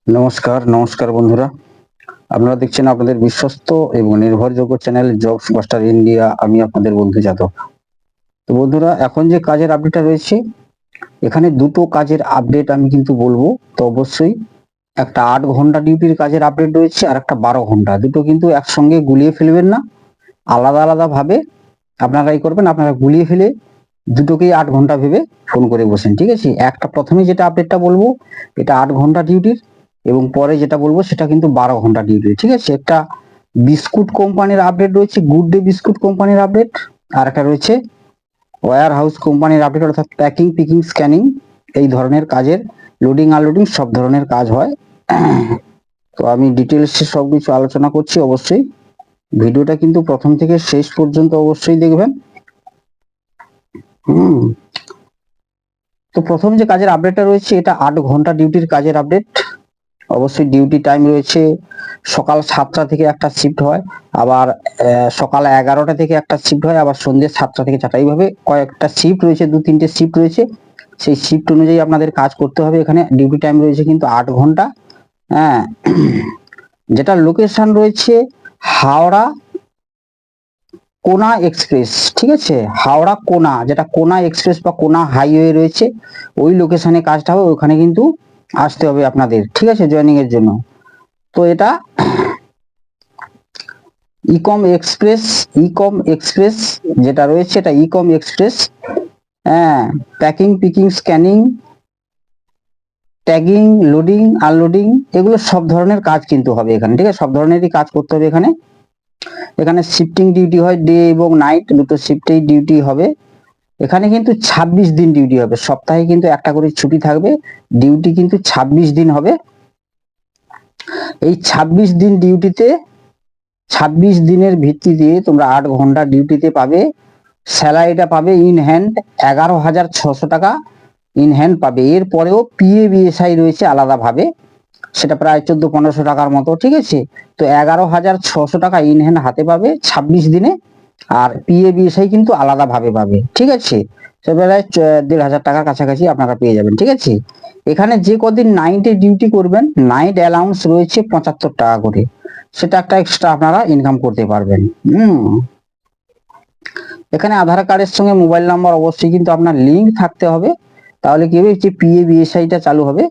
নমস্কার নমস্কার বন্ধুরা, আপনারা দেখছেন আপনাদের বিশ্বস্ত এবং নির্ভরযোগ্য চ্যানেল জবস মাস্টার ইন্ডিয়া। আমি আপনাদের বন্ধু যাদব। তো বন্ধুরা, এখন যে কাজের আপডেটটা রয়েছে, এখানে দুটো কাজের আপডেট আমি কিন্তু বলবো। তো অবশ্যই একটা 8 ঘন্টা ডিউটির কাজের আপডেট রয়েছে আর একটা 12 ঘন্টা, দুটো কিন্তু একসঙ্গে গুলিয়ে ফেলবেন না, আলাদা আলাদা ভাবে আপনারা এই করবেন। আপনারা গুলিয়ে ফেলে দুটোকেই 8 ঘন্টা ভেবে ফোন করে বসেন, ঠিক আছে? একটা প্রথমে যেটা আপডেটটা বলবো এটা 8 ঘন্টা ডিউটির, এবং পরে যেটা বলবো সেটা কিন্তু 12 ঘন্টা ডিউটি, ঠিক আছে? একটা বিস্কুট কোম্পানির আপডেট রয়েছে, গুড ডে বিস্কুট কোম্পানির আপডেট, আর একটা রয়েছে ওয়্যার হাউস কোম্পানির আপডেট, অর্থাৎ প্যাকিং পিকিং স্ক্যানিং এই ধরনের কাজের, লোডিং আনলোডিং সব ধরনের কাজ হয়। তো আমি ডিটেলসে সবকিছু আলোচনা করছি। অবশ্যই ভিডিওটা কিন্তু প্রথম থেকে শেষ পর্যন্ত অবশ্যই দেখবেন। হুম তো প্রথম যে কাজের আপডেটটা রয়েছে এটা 8 ঘন্টা ডিউটির কাজের আপডেট। অবশ্যই ডিউটি টাইম রয়েছে সকাল 7টা থেকে একটা শিফট হয়, আবার সকাল 11টা থেকে একটা শিফট হয়, আবার সন্ধ্যে 7টা থেকে 4টা, এইভাবে কয়েকটা শিফট রয়েছে, 2-3টে শিফট রয়েছে। সেই শিফট অনুযায়ী আপনাদের কাজ করতে হবে। এখানে ডিউটি টাইম রয়েছে কিন্তু 8 ঘন্টা। হ্যাঁ, যেটা লোকেশন রয়েছে হাওড়া কোনা এক্সপ্রেস, ঠিক আছে? হাওড়া কোনা, যেটা কোনা এক্সপ্রেস বা কোনা হাইওয়ে রয়েছে, ওই লোকেশনে কাজটা হবে। ওখানে কিন্তু আসতে হবে আপনাদের, ঠিক আছে, জয়েনিং এর জন্য। তো এটা ইকম এক্সপ্রেস যেটা রয়েছে, এটা ইকম এক্সপ্রেস। হ্যাঁ, packing Peking scanning tagging loading unloading এগুলো সব ধরনের কাজ কিন্তু হবে এখানে, ঠিক আছে? সব ধরনেরই কাজ করতে হবে এখানে। এখানে শিফটিং ডিউটি হয়, ডে এবং নাইট দুটো শিফটেই ডিউটি হবে। এখানে কিন্তু 26 দিন ডিউটি হবে, সপ্তাহে কিন্তু একটা করে ছুটি থাকবে। ডিউটি কিন্তু 26 দিন হবে। এই 26 দিন ডিউটিতে 26 দিনের ভিত্তিতে তোমরা 8 ঘন্টা ডিউটিতে পাবে। স্যালারিটা পাবে ইন হ্যান্ড 11,600 টাকা ইন হ্যান্ড পাবে। এরপরেও পিএ বিএসআই রয়েছে আলাদাভাবে, সেটা প্রায় 1400-1500 টাকার মতো, ঠিক আছে? তো 11,600 টাকা ইন হ্যান্ড হাতে পাবে 26 দিনে, আর পিএ বিএসআই কিন্তু আলাদাভাবে পাবে, ঠিক আছে? সে প্রায় 1,500 টাকার কাছাকাছি আপনারা পেয়ে যাবেন, ঠিক আছে? এখানে যে কদিন নাইটে ডিউটি করবেন, নাইট অ্যালাউন্স রয়েছে 75 টাকা করে, সেটা একটা এক্সট্রা আপনারা ইনকাম করতে পারবেন। এখানে আধার কার্ডের সঙ্গে মোবাইল নাম্বার অবশ্যই কিন্তু আপনার লিঙ্ক থাকতে হবে, তাহলে কি হবে, যে পিএ বিএসআইটা চালু হবে।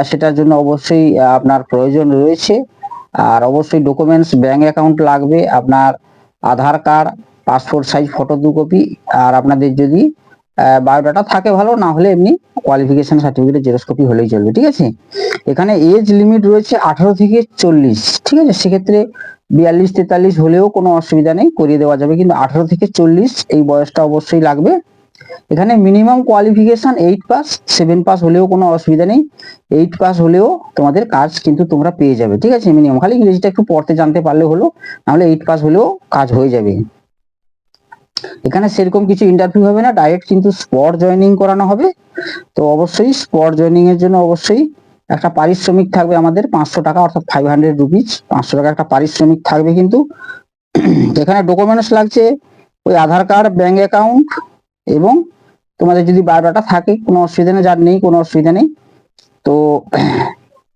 সেটার জন্য অবশ্যই আপনার প্রয়োজন রয়েছে। আর অবশ্যই ডকুমেন্টস, ব্যাংক অ্যাকাউন্ট লাগবে, আপনার Aadhaar card, passport size photo 2 copy, আর আপনাদের যদি বায়োডাটা থাকে ভালো, না হলে এমনি কোয়ালিফিকেশন সার্টিফিকেটের জেরক্স কপি হলেই চলবে, ঠিক আছে? এখানে এজ লিমিট রয়েছে 18 থেকে 40, ঠিক আছে? সেক্ষেত্রে 42-43 হলেও কোনো অসুবিধা নেই, করিয়ে দেওয়া যাবে, কিন্তু 18 থেকে 40 এই বয়সটা অবশ্যই লাগবে। এখানে মিনিমাম কোয়ালিফিকেশন 8 পাস, 7 পাস হলেও কোনো অসুবিধা নেই। 8 পাস হলেও তোমাদের কাজ কিন্তু তোমরা পেয়ে যাবে, ঠিক আছে? মিনিমাম খালি ইংরেজিটা একটু পড়তে জানতে পারলে হলো, নাহলে 8 পাস হলেও কাজ হয়ে যাবে। এখানে সেরকম কিছু ইন্টারভিউ হবে না, ডাইরেক্ট কিন্তু স্পট জয়েনিং করানো হবে। তো অবশ্যই স্পট জয়েনিং এর জন্য অবশ্যই একটা পারিশ্রমিক থাকবে আমাদের 500 টাকা, অর্থাৎ 500 রুপিস, 500 টাকা একটা পারিশ্রমিক থাকবে কিন্তু। এখানে ডকুমেন্টস লাগছে ওই আধার কার্ড, ব্যাংক অ্যাকাউন্ট, এবং তোমাদের যদি বায়োডাটা থাকে কোনো অসুবিধা নেই, যার নেই কোনো অসুবিধা নেই। তো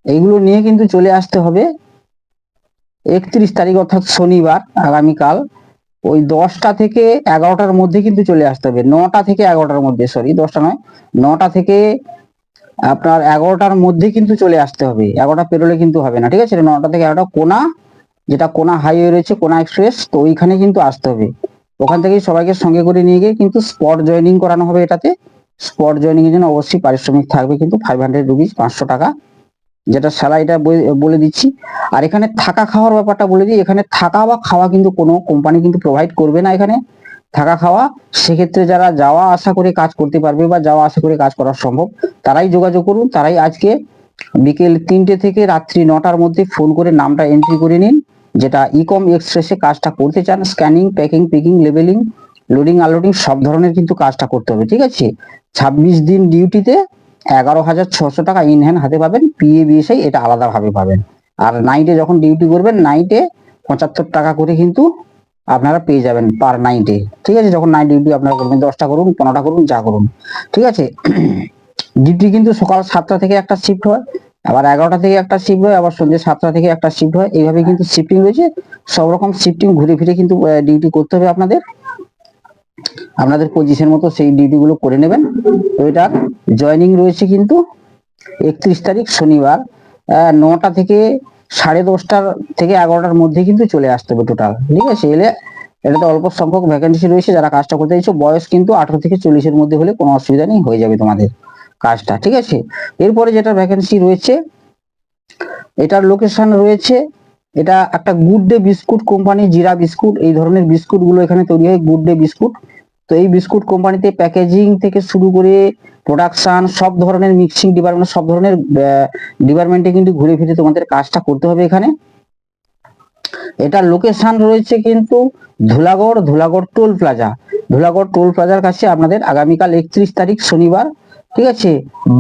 এইগুলো নিয়ে কিন্তু চলে আসতে হবে 31 তারিখ, অর্থাৎ শনিবার, আগামীকাল ওই 10টা থেকে 11টার মধ্যে কিন্তু চলে আসতে হবে। 9টা থেকে 11টার মধ্যে, সরি 10টা নয়, 9টা থেকে আপনার 11টার মধ্যে কিন্তু চলে আসতে হবে। 11টা পেরোলে কিন্তু হবে না, ঠিক আছে? 9টা থেকে 11টা কোনা, যেটা কোনা হাইওয়ে রয়েছে, কোনা এক্সপ্রেস, তো ওইখানে কিন্তু আসতে হবে। ওখান থেকেই সবাইকে সঙ্গে করে নিয়ে গিয়ে কিন্তু স্পট জয়েনিং করানো হবে এটাতে। স্পট জয়েনিং এর জন্য অবশ্যই পারিশ্রমিক থাকবে কিন্তু 500 রুপিস, 500 টাকা, যেটা স্যালারিটা বলে দিচ্ছি। আর এখানে থাকা খাওয়ার ব্যাপারটা বলে দিই, এখানে থাকা বা খাওয়া কিন্তু কোনো কোম্পানি কিন্তু প্রোভাইড করবে না এখানে থাকা খাওয়া। সেক্ষেত্রে যারা যাওয়া আসা করে কাজ করতে পারবে বা যাওয়া আসা করে কাজ করা সম্ভব, তারাই যোগাযোগ করুন। তারাই আজকে বিকেল 3টে থেকে রাত্রি 9টার মধ্যে ফোন করে নামটা এন্ট্রি করে নিন, যেটা ইকম এক্সপ্রেসে কাজটা করতে চান। Scanning, packing, picking, labelling, loading unloading সব ধরনের কিন্তু কাজটা করতে হবে, ঠিক আছে? 26 দিন ডিউটিতে 11,600 টাকা ইন হ্যান্ড হাতে পাবেন। পিএ বিএসআই এটা আলাদাভাবে পাবেন। আর নাইটে যখন ডিউটি করবেন, নাইটে 75 টাকা করে কিন্তু আপনারা পেয়ে যাবেন পার নাইটে, ঠিক আছে? যখন নাইট ডিউটি আপনারা করবেন, 10টা করুন, 15টা করুন, যা করুন, ঠিক আছে? ডিউটি কিন্তু সকাল 7টা থেকে একটা শিফট হয়, আবার 11টা থেকে একটা শিফট হয়, আবার সন্ধ্যে 7টা থেকে একটা শিফট হয়, এইভাবে কিন্তু শিফটিং রয়েছে। সব রকম শিফটিং ঘুরে ফিরে কিন্তু ডিউটি করতে হবে আপনাদের, আপনাদের পজিশন মতো সেই ডিউটি গুলো করে নেবেন। তো এটা জয়নিং রয়েছে কিন্তু 31 তারিখ শনিবার 9টা থেকে 10:30 থেকে 11টার মধ্যে কিন্তু চলে আসতে হবে টোটাল, ঠিক আছে। এলে এটাতে অল্প সংখ্যক ভ্যাকেন্সি রয়েছে, যারা কাজটা করতে চাইছো বয়স কিন্তু 18 থেকে 40-এর মধ্যে হলে কোনো অসুবিধা নেই, হয়ে যাবে তোমাদের কাজটা, ঠিক আছে। এরপরে যেটা ভ্যাকেন্সি রয়েছে, এটার লোকেশন রয়েছে, এটা একটা গুড ডে বিস্কুট কোম্পানি, জিরা বিস্কুট, এই ধরনের বিস্কুট গুলো এখানে তৈরি হয়, গুড ডে বিস্কুট। তো এই বিস্কুট কোম্পানিতে প্যাকেজিং থেকে শুরু করে প্রোডাকশন, সব ধরনের মিক্সিং ডিপার্টমেন্ট, সব ধরনের ডিপার্টমেন্টে কিন্তু ঘুরে ফিরে তোমাদের কাজটা করতে হবে এখানে। এটার লোকেশন রয়েছে কিন্তু Dhulagarh toll plaza, Dhulagarh toll প্লাজার কাছে আপনাদের আগামীকাল 31 তারিখ শনিবার, ঠিক আছে,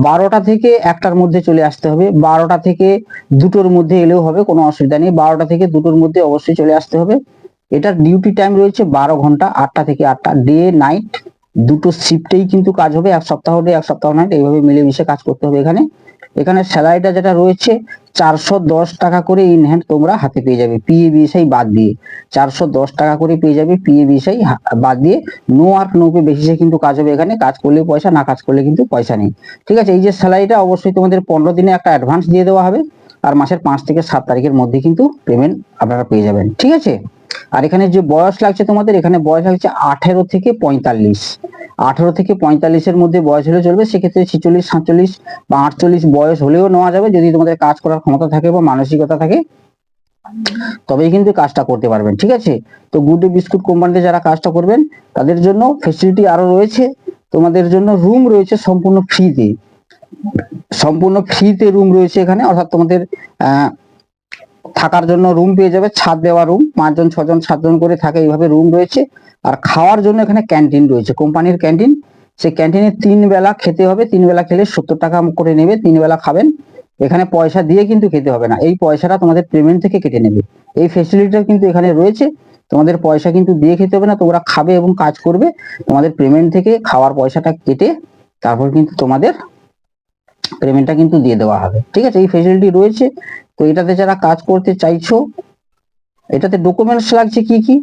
12টা থেকে 1টার মধ্যে চলে আসতে হবে। 12টা থেকে 2টোর মধ্যে এলেও হবে, কোনো অসুবিধা নেই, 12টা থেকে 2টোর মধ্যে অবশ্যই চলে আসতে হবে। এটার ডিউটি টাইম রয়েছে 12 ঘন্টা, 8টা থেকে 8টা, ডে নাইট দুটো শিফটেই কিন্তু কাজ হবে, এক সপ্তাহ ডে এক সপ্তাহ নাইট, এইভাবে মিলেমিশে কাজ করতে হবে এখানে। এখানে স্যালারিটা যেটা রয়েছে 410 টাকা করে ইন হ্যান্ড তোমরা হাতে পেয়ে যাবে, পিএ বিএসআই বাদ দিয়ে 410 টাকা করে পেয়ে যাবে, পিএ বিএসআই বাদ দিয়ে। নো ওয়ার্ক নো পে বেসিসে কিন্তু কাজ হবে এখানে, কাজ করলে পয়সা, না কাজ করলে কিন্তু পয়সা নেই, ঠিক আছে। এই যে স্যালারিটা অবশ্যই তোমাদের 15 দিনে একটা অ্যাডভান্স দিয়ে দেওয়া হবে, আর মাসের 5 থেকে 7 তারিখের মধ্যে কিন্তু পেমেন্ট আপনারা পেয়ে যাবেন, ঠিক আছে। আর এখানে যে বয়স লাগছে তোমাদের, এখানে বয়স লাগছে 18 থেকে 45, 18 থেকে 45-এর মধ্যে বয়স হলে চলবে, সেক্ষেত্রে 46, 47 বা 48 বয়স হলেও নেওয়া যাবে, যদি তোমাদের কাজ করার ক্ষমতা থাকে বা মানসিকতা থাকে, তবেই কিন্তু কাজটা করতে পারবেন, ঠিক আছে। তো গুড ডে বিস্কুট কোম্পানিতে যারা কাজটা করবেন তাদের জন্য ফেসিলিটি আরো রয়েছে, তোমাদের জন্য রুম রয়েছে সম্পূর্ণ ফ্রিতে, সম্পূর্ণ ফ্রিতে রুম রয়েছে এখানে, অর্থাৎ তোমাদের থাকার জন্য রুম পেয়ে যাবে, ছাদ দেওয়া রুম, 5 জন 6 জন 7 জন করে থাকে, এইভাবে রুম রয়েছে। আর খাওয়ার জন্য এখানে ক্যান্টিন রয়েছে, কোম্পানির ক্যান্টিন, সেই ক্যান্টিনে 3 বেলা খেতে হবে, 3 বেলা খেলে 70 টাকা করে নেবে, 3 বেলা খাবেন। এখানে পয়সা দিয়ে কিন্তু খেতে হবে না, এই পয়সাটা তোমাদের পেমেন্ট থেকে কেটে নেবে, এই ফেসিলিটিটা কিন্তু এখানে রয়েছে। তোমাদের পয়সা কিন্তু দিয়ে খেতে হবে না, তোমরা খাবে এবং কাজ করবে, তোমাদের পেমেন্ট থেকে খাওয়ার পয়সাটা কেটে তারপর কিন্তু তোমাদের পেমেন্টটা কিন্তু দিয়ে দেওয়া হবে, ঠিক আছে, এই ফেসিলিটি রয়েছে। তো এটাতে যারা কাজ করতে চাইছো, এটাতে ডকুমেন্টস লাগছে কি কি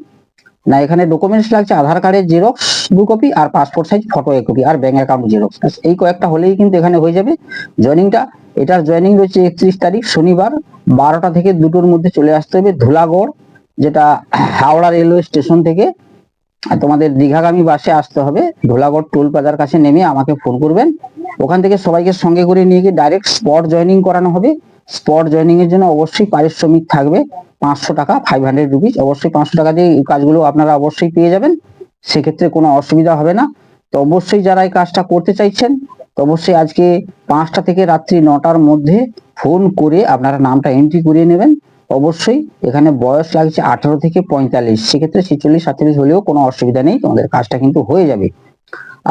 না, এখানে ডকুমেন্টস লাগছে আধার কার্ডের জেরক্স 2 কপি, আর পাসপোর্ট সাইজ ফটো 1 কপি, আর ব্যাংক অ্যাকাউন্ট জেরক্স, এই কয়েকটা হলেই কিন্তু এখানে হয়ে যাবে জয়নিংটা। এটার জয়নিং রয়েছে 31 তারিখ শনিবার 12টা থেকে 2টোর মধ্যে চলে আসতে হবে, ধুলাগড়, যেটা হাওড়া রেলওয়ে স্টেশন থেকে তোমাদের দীঘাগামী বাসে আসতে হবে, ধুলাগড় টোল প্লাজার কাছে নেমে আমাকে ফোন করবেন, ওখান থেকে সবাইকে সঙ্গে করে নিয়ে গিয়ে ডাইরেক্ট স্পট জয়নিং করানো হবে। স্পট জয়নিং এর জন্য অবশ্যই পারিশ্রমিক থাকবে 500 টাকা, 500 রুপিস, অবশ্যই 500 টাকা দিয়ে এই কাজগুলো আপনারা অবশ্যই পেয়ে যাবেন, সেক্ষেত্রে কোনো অসুবিধা হবে না। তো অবশ্যই যারা এই কাজটা করতে চাইছেন, তো অবশ্যই আজকে 5টা থেকে রাত্রি 9টার মধ্যে ফোন করে আপনারা নামটা এন্ট্রি করিয়ে নেবেন। অবশ্যই এখানে বয়স লাগছে 18 থেকে 45, সেক্ষেত্রে 46, 47 হলেও কোনো অসুবিধা নেই, তোমাদের কাজটা কিন্তু হয়ে যাবে।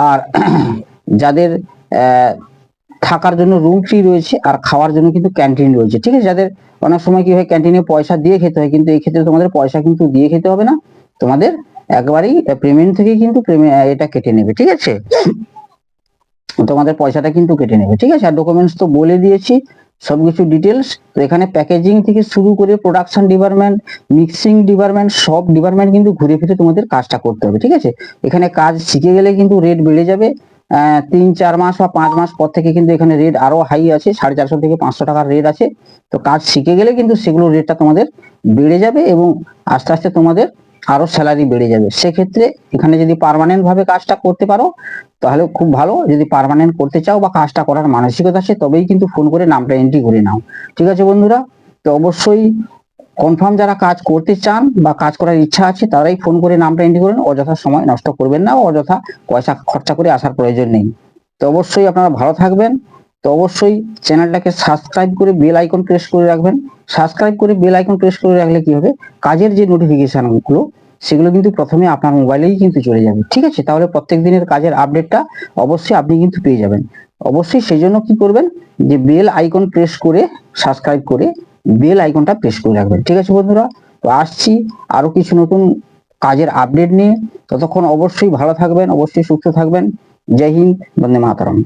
আর যাদের থাকার জন্য রুম ফ্রি রয়েছে, আর খাওয়ার জন্য কিন্তু ক্যান্টিন রয়েছে, ঠিক আছে। যাদের অনেক সময় কি হয় ক্যান্টিনে পয়সা দিয়ে খেতে হয়, কিন্তু এই ক্ষেত্রে তোমাদের পয়সা কিন্তু দিয়ে খেতে হবে না, তোমাদের একবারেই পেমেন্ট থেকে কিন্তু এটা কেটে নেবে, ঠিক আছে, তোমাদের পয়সাটা কিন্তু কেটে নেবে, ঠিক আছে। আর ডকুমেন্টস তো বলে দিয়েছি সবকিছু ডিটেলস। তো এখানে প্যাকেজিং থেকে শুরু করে প্রোডাকশন ডিপার্টমেন্ট, মিক্সিং ডিপার্টমেন্ট, সব ডিপার্টমেন্ট কিন্তু ঘুরে ফিরে তোমাদের কাজটা করতে হবে, ঠিক আছে। এখানে কাজ শিখে গেলে কিন্তু রেট বেড়ে যাবে, 3-4 মাস বা 5 মাস পর থেকে কিন্তু এখানে রেট আরো হাই আছে, 450 থেকে 500 টাকার রেট আছে। তো কাজ শিখে গেলে কিন্তু সেগুলো রেটটা তোমাদের বেড়ে যাবে, এবং আস্তে আস্তে তোমাদের আরো স্যালারি বেড়ে যাবে। সেক্ষেত্রে এখানে যদি পার্মানেন্ট ভাবে কাজটা করতে পারো তাহলে খুব ভালো, যদি পার্মানেন্ট করতে চাও বা কাজটা করার মানসিকতা আছে তবেই কিন্তু ফোন করে নামটা এন্ট্রি করে নাও, ঠিক আছে বন্ধুরা। তো অবশ্যই কনফার্ম যারা কাজ করতে চান বা কাজ করার ইচ্ছা আছে তারাই ফোন করে নামটা এন্ট্রি করেন, অযথা সময় নষ্ট করবেন না, অযথা পয়সা খরচা করে আসার প্রয়োজন নেই। তো অবশ্যই আপনারা ভালো থাকবেন। তো অবশ্যই চ্যানেলটাকে সাবস্ক্রাইব করে বেল আইকন প্রেস করে রাখবেন, সাবস্ক্রাইব করে বেল আইকন প্রেস করে রাখলে কি হবে, কাজের যে নোটিফিকেশন গুলো সেগুলো কিন্তু প্রথমে আপনার মোবাইলেই কিন্তু চলে যাবে, ঠিক আছে। তাহলে প্রত্যেক দিনের কাজের আপডেটটা অবশ্যই আপনি কিন্তু পেয়ে যাবেন। অবশ্যই সেই জন্য কি করবেন, যে বেল আইকন প্রেস করে সাবস্ক্রাইব করে বেল আইকনটা প্রেস করে রাখবেন, ঠিক আছে বন্ধুরা। তো আসছি আরো কিছু নতুন কাজের আপডেট নিয়ে, ততক্ষণ অবশ্যই ভালো থাকবেন, অবশ্যই সুস্থ থাকবেন। জয় হিন্দ, বন্দে মাতরম।